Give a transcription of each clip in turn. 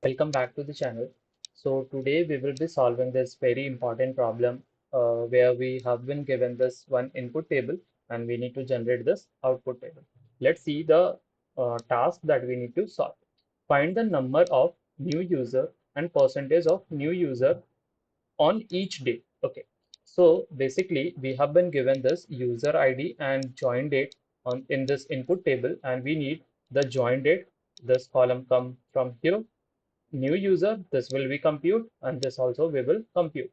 Welcome back to the channel. So today we will be solving this very important problem where we have been given this one input table and we need to generate this output table. Let's see the task that we need to solve. Find the number of new user and percentage of new user on each day. Okay. So basically we have been given this user ID and join date on in this input table and we need the join date. This column come from here, new user, this will be compute and this also we will compute.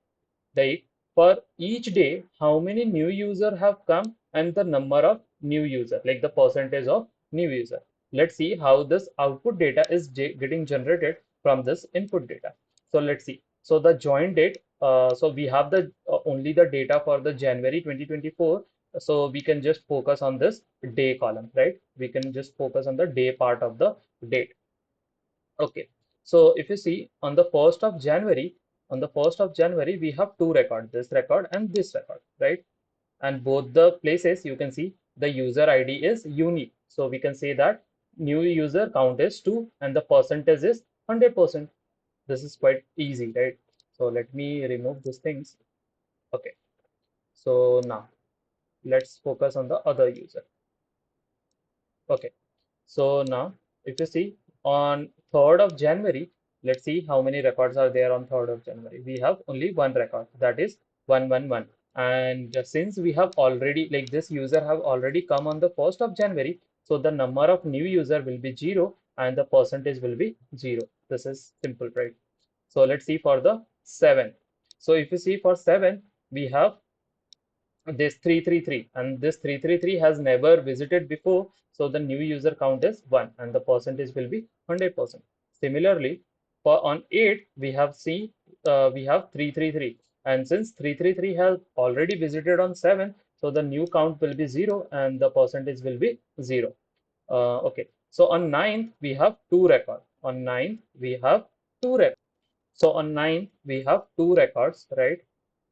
Like for each day, how many new user have come and the number of new user, like the percentage of new user. Let's see how this output data is getting generated from this input data. So let's see. So the join date, so we have the only the data for the January 2024. So we can just focus on this day column, right? We can just focus on the day part of the date. Okay, so if you see on the 1st of January, we have two records, this record and this record, right? And both the places you can see the user ID is unique. So we can say that new user count is 2 and the percentage is 100%. This is quite easy, right? So let me remove these things. Okay, so now let's focus on the other user. Okay, so now if you see on 3rd of January, let's see how many records are there on 3rd of January. We have only one record, that is 111. And since we have already, like this user have already come on the 1st of January, so the number of new user will be 0 and the percentage will be 0. This is simple, right? So let's see for the 7. So if you see for 7, we have this 333 and this 333 has never visited before, so the new user count is 1 and the percentage will be 100%. Similarly, for on 8 we have we have 333 and since 333 has already visited on 7, so the new count will be 0 and the percentage will be 0. Okay, so on 9th we have two records. On 9th we have two records. So on 9 we have two records, right?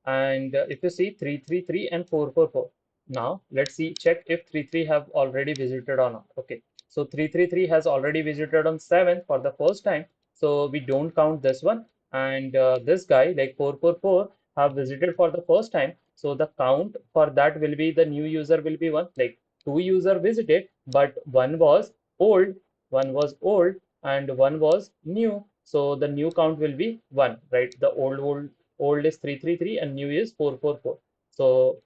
And if you see 333 and 444, now let's see, check if 33 have already visited or not. Okay, so 333 has already visited on 7th for the first time, so we don't count this one. And this guy like 444 have visited for the first time, so the count for that will be the new user will be one, like two user visited but one was old and one was new, so the new count will be 1, right? The old is 333 and new is 444. So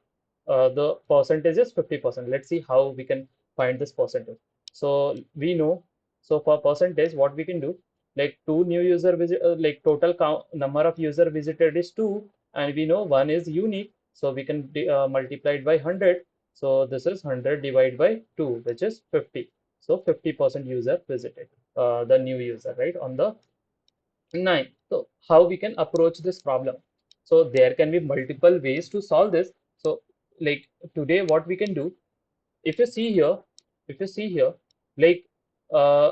the percentage is 50%. Let's see how we can find this percentage. So we know, so for percentage what we can do, like two new user visit, like total count number of user visited is 2 and we know one is unique, so we can multiply it by 100. So this is 100 divided by 2, which is 50. So 50% user visited, the new user, right, on the 9. So how we can approach this problem? So there can be multiple ways to solve this. So like today what we can do, if you see here, like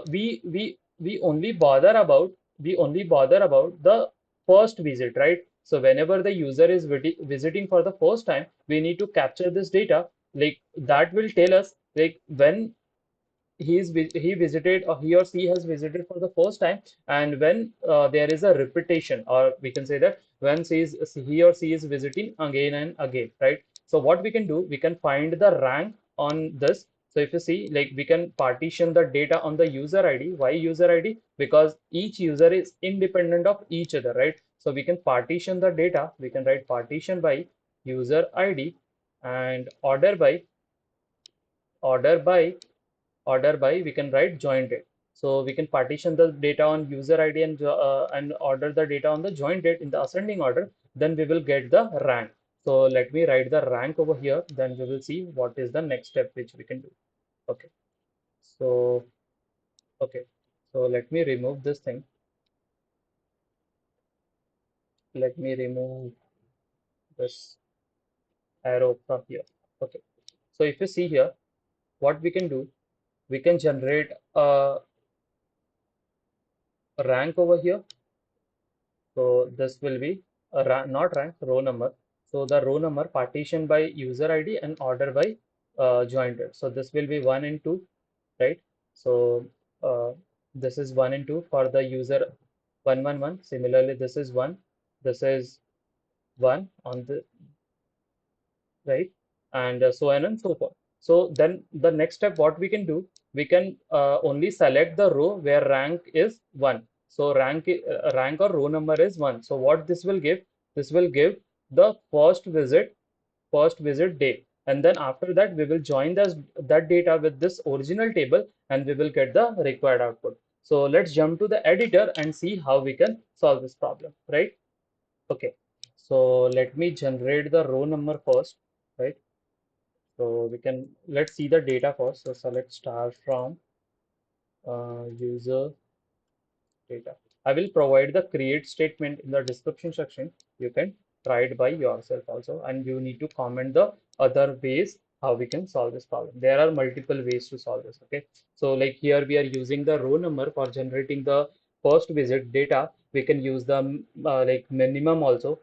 we only bother about the first visit, right? So whenever the user is visiting for the first time, we need to capture this data, like that will tell us like when he visited or he or she has visited for the first time, and when there is a repetition, or we can say that when he or she is visiting again and again, right? So what we can do, we can find the rank on this. So if you see, like we can partition the data on the user ID. Why user ID? Because each user is independent of each other, right? So we can partition the data. We can write partition by user ID and order by we can write join date. So we can partition the data on user ID and order the data on the join date in the ascending order. Then we will get the rank. So let me write the rank over here. Then we will see what is the next step which we can do. Okay. So okay. So let me remove this thing. Let me remove this arrow from here. Okay. So if you see here, what we can do, we can generate a rank over here. So this will be a not rank, row number. So the row number partition by user ID and order by joined. So this will be 1 and 2, right? So this is 1 and 2 for the user 111. Similarly, this is 1. This is 1 on the right, and so on and so forth. So then the next step, what we can do, we can only select the row where rank is 1. So rank or row number is 1. So what this will give? This will give the first visit day, and then after that we will join that data with this original table, and we will get the required output. So let's jump to the editor and see how we can solve this problem, right? Okay, so let me generate the row number first, right? So we can, let's see the data first. So select star from user data. I will provide the create statement in the description section. You can try it by yourself also, and you need to comment the other ways how we can solve this problem. There are multiple ways to solve this. Okay, so like here we are using the row number for generating the first visit data. We can use the like minimum also.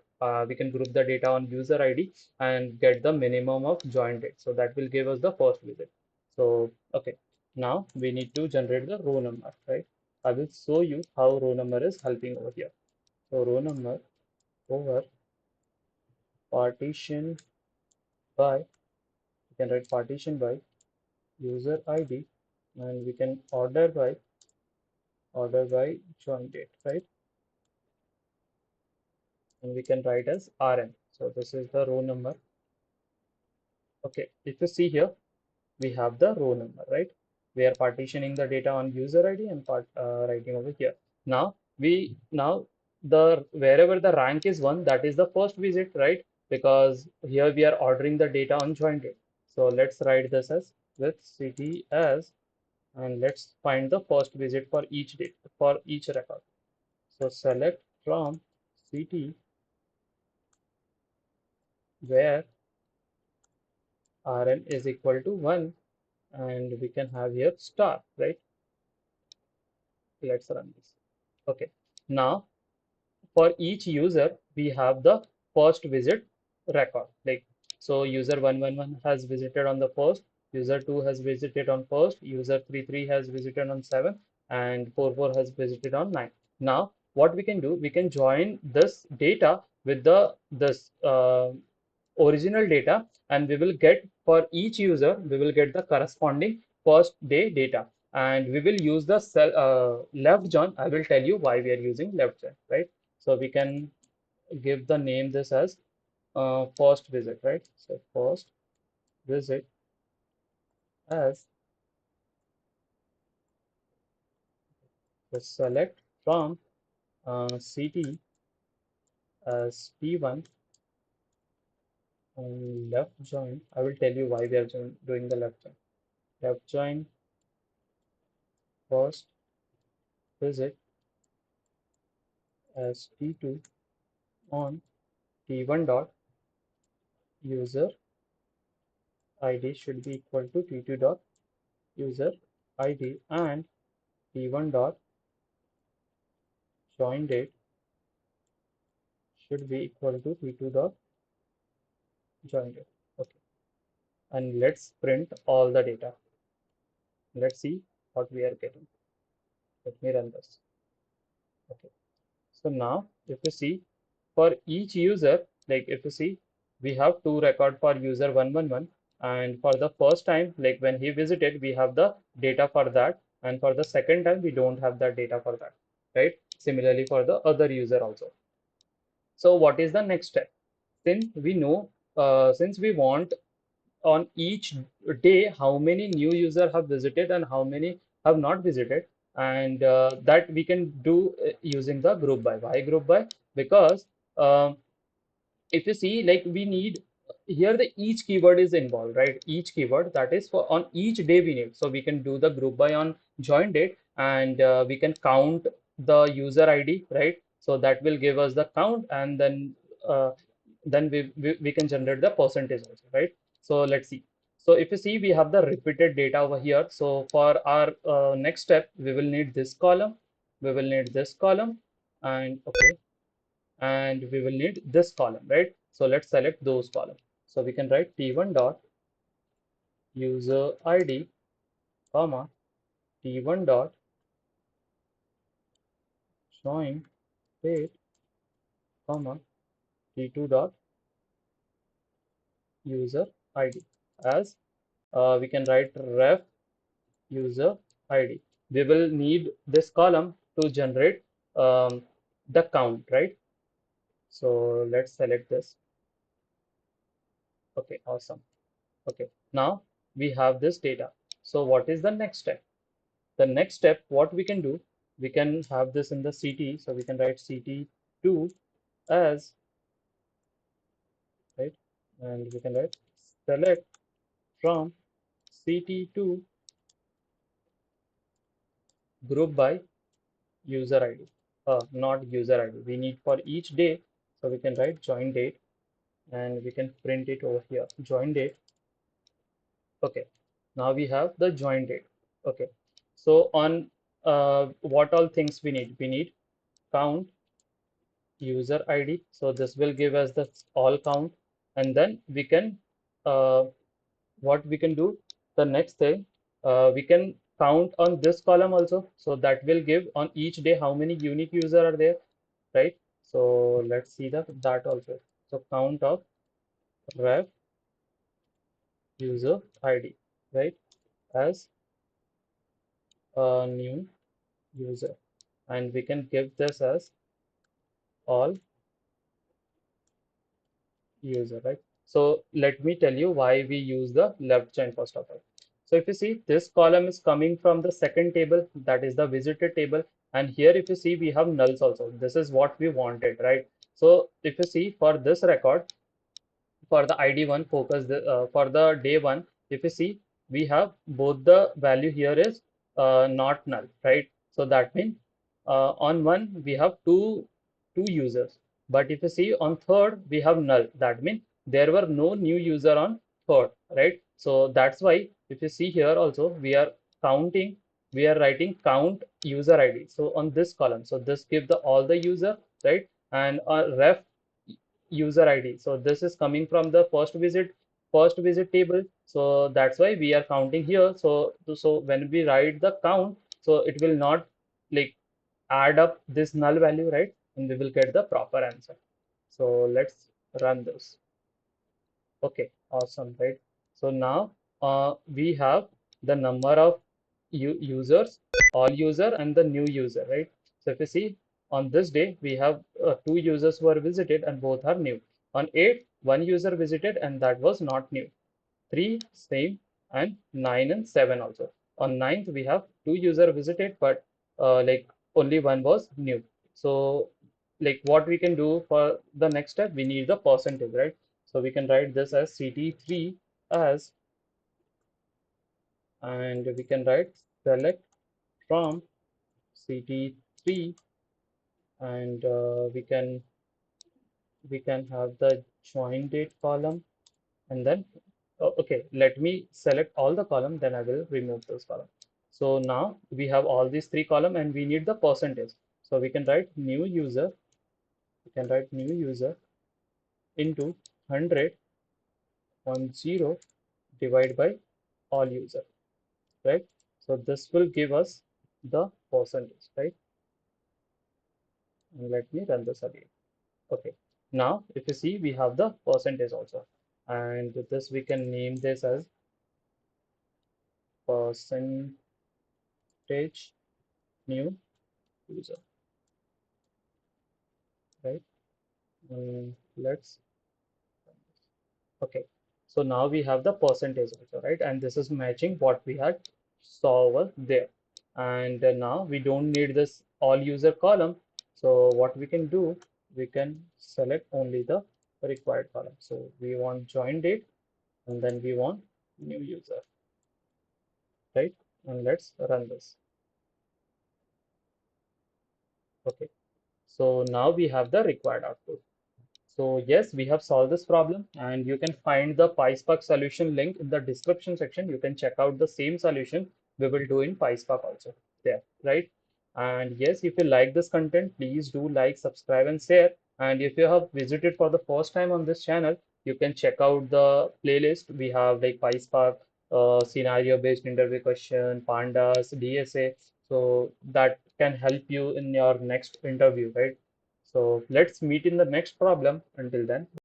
We can group the data on user ID and get the minimum of join date. So that will give us the first visit. So okay, now we need to generate the row number, right? I will show you how row number is helping over here. So row number over partition by, we can write partition by user ID, and we can order by join date, right? And we can write as RN. So this is the row number. Okay, if you see here, we have the row number, right? We are partitioning the data on user ID and writing over here. Now the wherever the rank is 1, that is the first visit, right? Because here we are ordering the data on join date. So let's write this as with city as, and let's find the first visit for each date for each record. So select from city where rn is equal to 1, and we can have here star, right? Let's run this. Okay, now for each user we have the first visit record, like, so user 111 has visited on the first, user 2 has visited on first, user 33 has visited on 7, and 44 has visited on 9. Now what we can do, we can join this data with the this original data, and we will get, for each user we will get the corresponding first day data, and we will use the cell left join. I will tell you why we are using left join, right? So we can give the name this as first visit, right? So first visit as, just select from ct as p1, and left join. I will tell you why we are doing the left join. Left join first visit as t2 on t1 dot user id should be equal to t2 dot user id, and t1 dot join date should be equal to t2 dot join date. Okay, and let's print all the data. Let's see what we are getting. Let me run this. Okay, so now if you see, for each user, like if you see, we have two record for user 111, and for the first time, like when he visited, we have the data for that, and for the second time we don't have that data for that, right? Similarly for the other user also. So what is the next step? Since we know, since we want on each day how many new users have visited and how many have not visited, and that we can do using the group by. Why group by? Because if you see, like we need here, the each keyword is involved, right? Each keyword, that is for on each day we need. So we can do the group by on join date, and we can count the user ID, right? So that will give us the count, and then we can generate the percentage also, right? So let's see. So if you see, we have the repeated data over here. So for our next step, we will need this column, we will need this column, and okay, and we will need this column, right? So let's select those columns. So we can write t1 dot user id, comma, t1 dot join date, comma, t2 dot user id as we can write ref user id. We will need this column to generate the count, right? So let's select this. Okay, awesome. Okay, now we have this data. So what is the next step? The next step, what we can do, we can have this in the CT. So we can write CT2 as, right? And we can write select from CT2 group by user ID. Not user ID. We need for each day. So we can write join date and we can print it over here. Join date. Okay. Now we have the join date. Okay. So on what all things we need? We need count user ID. So this will give us the all count, and then we can what we can do the next thing we can count on this column also. So that will give on each day how many unique user are there, right? So let's see that also. So count of ref user ID, right, as a new user, and we can give this as all user, right? So let me tell you why we use the left chain first of all. So if you see, this column is coming from the second table, that is the visited table, and here if you see we have nulls also. This is what we wanted, right? So if you see for this record, for the ID1 focus for the day one, if you see we have both the value here is not null, right? So that means on one we have two users, but if you see on third we have null. That means there were no new user on third, right? So that's why if you see here also we are counting, we are writing count user ID. So on this column, so this give the all the user, right? And ref user ID. So this is coming from the first visit table. So that's why we are counting here. So when we write the count, so it will not like add up this null value, right? And we will get the proper answer. So let's run this. Okay, awesome, right? So now we have the number of users, all user and the new user, right? So if you see on this day, we have two users who are visited and both are new. On 8, one user visited and that was not new. 3, same, and 9 and 7 also. On ninth, we have two user visited, but like only one was new. So like what we can do for the next step, we need the percentage, right? So we can write this as CT3 as, and we can write select from CT3, and we can have the join date column, and then okay, let me select all the column, then I will remove this column. So now we have all these three column and we need the percentage. So we can write new user, we can write new user into 100 on 0 divided by all user, right? So this will give us the percentage, right? And let me run this again. Okay, now if you see we have the percentage also, and with this we can name this as percentage new user, right? Let's okay. So now we have the percentage also, right? And this is matching what we had saw over there. And now we don't need this all user column. So what we can do, we can select only the required column. So we want join date and then we want new user, right? And let's run this. Okay. So now we have the required output. So yes, we have solved this problem, and you can find the PySpark solution link in the description section. You can check out the same solution we will do in PySpark also there, right? And yes, if you like this content, please do like, subscribe, and share. And if you have visited for the first time on this channel, you can check out the playlist. We have like PySpark, scenario-based interview question, pandas, DSA. So that can help you in your next interview, right? So let's meet in the next problem. Until then.